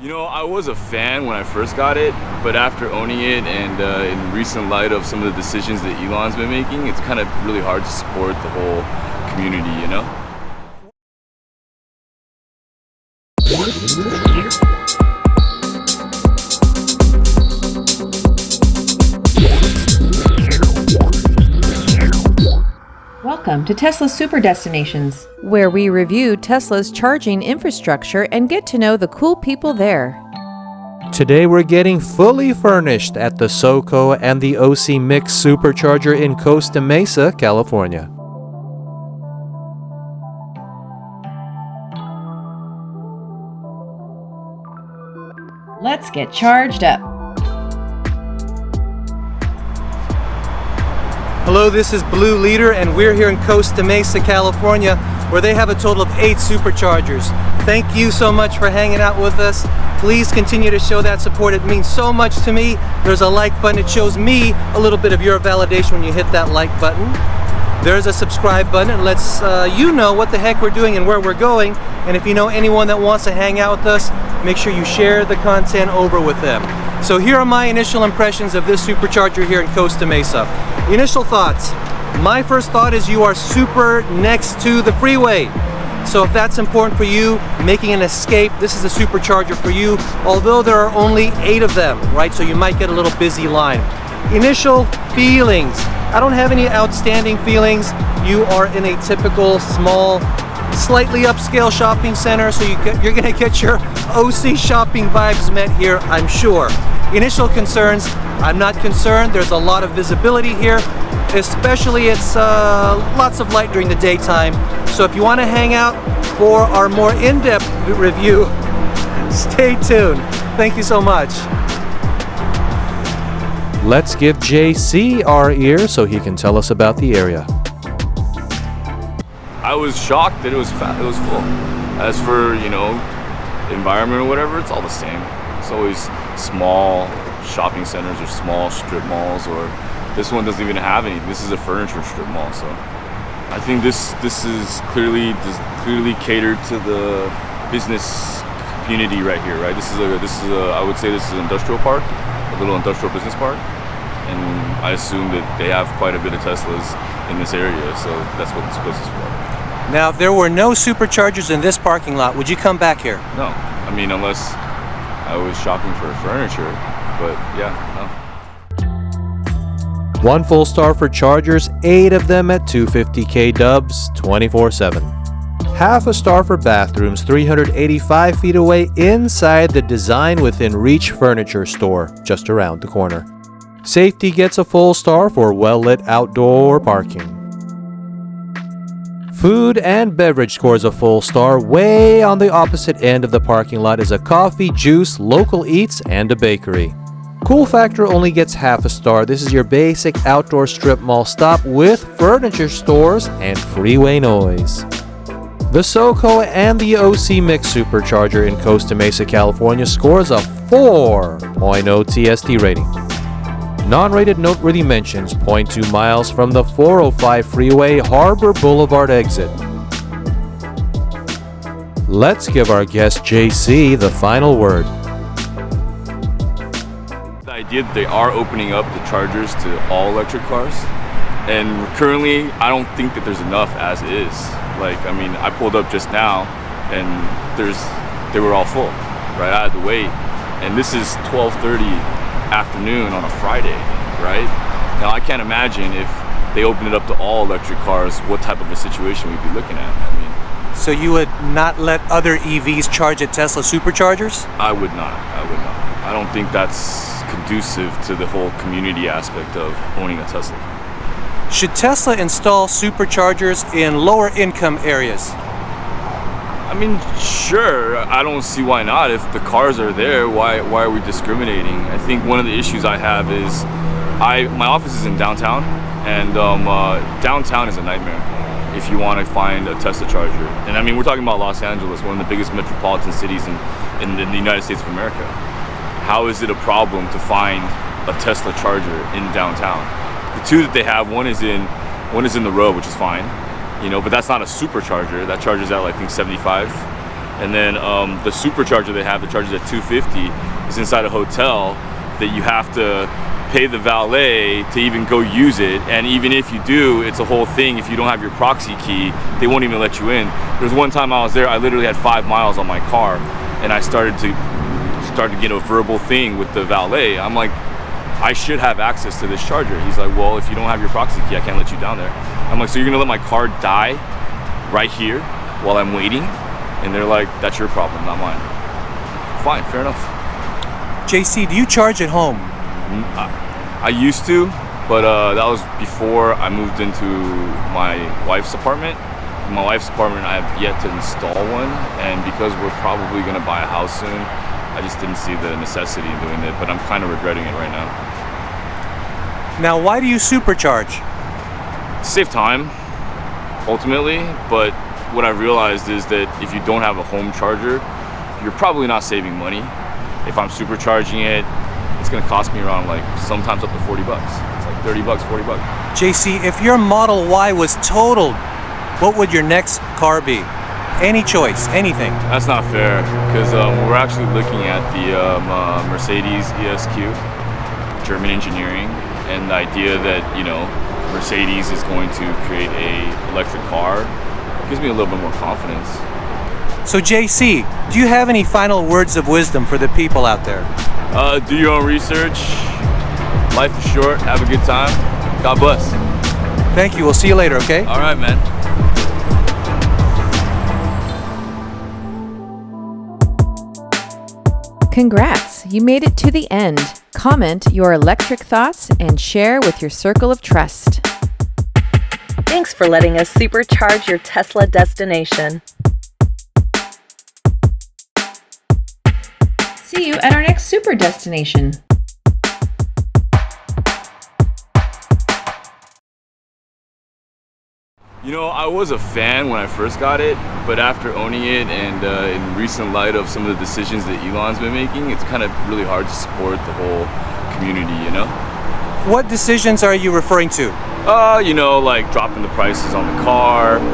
You know, I was a fan when I first got it, but after owning it and in recent light of some of the decisions that Elon's been making, it's kind of really hard to support the whole community, you know? Welcome to Tesla Super Destinations, where we review Tesla's charging infrastructure and get to know the cool people there. Today we're getting fully furnished at the SOCO and the OC Mix Supercharger in Costa Mesa, California. let's get charged up. Hello, this is Blue Leader, and we're here in Costa Mesa, California, where they have a total of 8 superchargers. Thank you so much for hanging out with us. Please continue to show that support. It means so much to me. There's a like button. It shows me a little bit of your validation when you hit that like button. There's a subscribe button. It lets you know what the heck we're doing and where we're going. And if you know anyone that wants to hang out with us, make sure you share the content over with them. So here are my initial impressions of this supercharger here in Costa Mesa. Initial thoughts. My first thought is you are super next to the freeway. So if that's important for you, making an escape, this is a supercharger for you, although there are only 8 of them, right? So you might get a little busy line. Initial feelings. I don't have any outstanding feelings. You are in a typical small, slightly upscale shopping center, so you're gonna get your OC shopping vibes met here, I'm sure. Initial concerns, I'm not concerned. There's a lot of visibility here, especially it's lots of light during the daytime. So if you want to hang out for our more in-depth review, stay tuned. Thank you so much. Let's give JC our ear so he can tell us about the area. I was shocked that it was full. As for, you know, environment or whatever, it's all the same. It's always small shopping centers or small strip malls, or this one doesn't even have any. This is a furniture strip mall, so I think this is clearly catered to the business community right here, right? This is a I would say this is an industrial park, a little industrial business park, and I assume that they have quite a bit of Teslas in this area, so that's what this place is for. Now, if there were no superchargers in this parking lot, would you come back here? No, I mean, unless I was shopping for furniture, but yeah, no. 1 full star for chargers, 8 of them at 250K dubs, 24/7. Half a star for bathrooms, 385 feet away inside the Design Within Reach furniture store, just around the corner. Safety gets a full star for well-lit outdoor parking. Food and beverage scores a full star. Way on the opposite end of the parking lot is a coffee, juice, local eats, and a bakery. Cool factor only gets half a star. This is your basic outdoor strip mall stop with furniture stores and freeway noise. The SOCO and the OC Mix Supercharger in Costa Mesa, California scores a 4.0 TSD rating. Non-rated noteworthy mentions, 0.2 miles from the 405 freeway Harbor Boulevard exit. Let's give our guest JC the final word. The idea that they are opening up the chargers to all electric cars, and currently I don't think that there's enough as is. Like, I mean, I pulled up just now and they were all full, right? I had to wait, and this is 12:30 afternoon on a Friday, right? Now I can't imagine if they opened it up to all electric cars, what type of a situation we'd be looking at. I mean, So you would not let other EVs charge at Tesla superchargers? I would not. I don't think that's conducive to the whole community aspect of owning a Tesla. Should Tesla install superchargers in lower income areas? I mean, sure, I don't see why not. If the cars are there, why are we discriminating? I think one of the issues I have is my office is in downtown, and downtown is a nightmare if you want to find a Tesla charger. And I mean, we're talking about Los Angeles, one of the biggest metropolitan cities in the United States of America. How is it a problem to find a Tesla charger in downtown? The 2 that they have, one is in the road, which is fine. You know, but that's not a supercharger. That charges at, like, I think 75, And then the Supercharger they have that charges at $250 is inside a hotel that you have to pay the valet to even go use it. And even if you do, it's a whole thing. If you don't have your proxy key, they won't even let you in. There's one time I was there, I literally had 5 miles on my car, and I started to get a verbal thing with the valet. I'm like, I should have access to this charger. He's like, well, if you don't have your proxy key, I can't let you down there. I'm like, so you're gonna let my car die right here while I'm waiting? And they're like, that's your problem, not mine. Fine, fair enough. JC, do you charge at home? I used to, but that was before I moved into my wife's apartment. In my wife's apartment, I have yet to install one, and because we're probably gonna buy a house soon, I just didn't see the necessity in doing it, but I'm kind of regretting it right now. Now, why do you supercharge? To save time, ultimately, but what I realized is that if you don't have a home charger, you're probably not saving money. If I'm supercharging it, it's gonna cost me around like sometimes up to 40 bucks. It's like 30 bucks, 40 bucks. JC, if your Model Y was totaled, what would your next car be? Any choice, anything. That's not fair, because we're actually looking at the Mercedes ESQ, German engineering, and the idea that, you know, Mercedes is going to create a electric car gives me a little bit more confidence. So JC, do you have any final words of wisdom for the people out there? Do your own research. Life is short. Have a good time. God bless. Thank you. We'll see you later, okay? All right, man. Congrats, you made it to the end. Comment your electric thoughts and share with your circle of trust. Thanks for letting us supercharge your Tesla destination. See you at our next super destination. You know, I was a fan when I first got it, but after owning it and in recent light of some of the decisions that Elon's been making, it's kind of really hard to support the whole community, you know? What decisions are you referring to? You know, like dropping the prices on the car,